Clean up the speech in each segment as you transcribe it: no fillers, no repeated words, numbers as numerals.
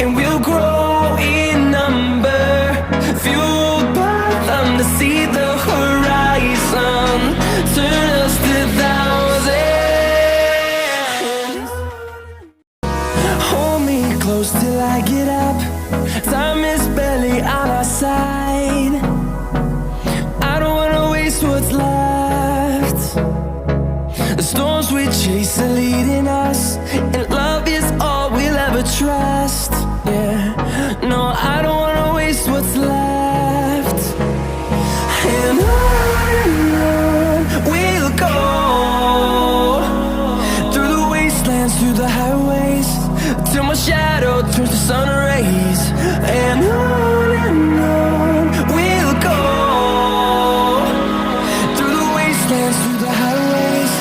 and we'll grow in number, fueled by them to see the horizon, turn us to thousands. Hold me close till I get up, time is barely on our side. I don't wanna waste what's left. The storms we chase are leading us, and love is all we'll ever trust. Yeah, no, I don't wanna waste what's left. And on we'll go, through the wastelands, through the highways, till my shadow turns to sun rays. And on we'll go, through the wastelands, through the highways,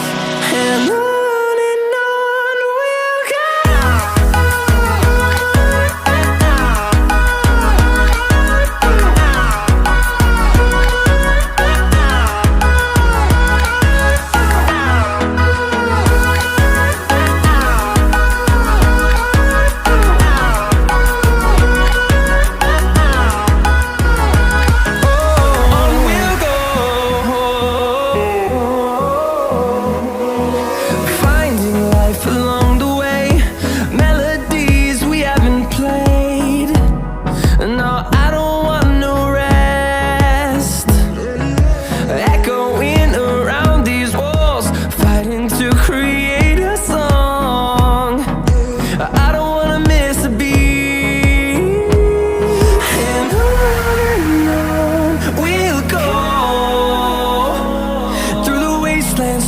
and on we'll go.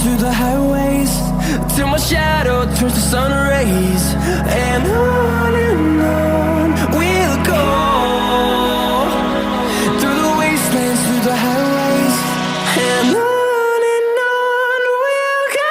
Through the highways, till my shadow turns to sun rays. And on we'll go, through the wastelands, through the highways, and on we'll go.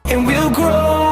And we'll grow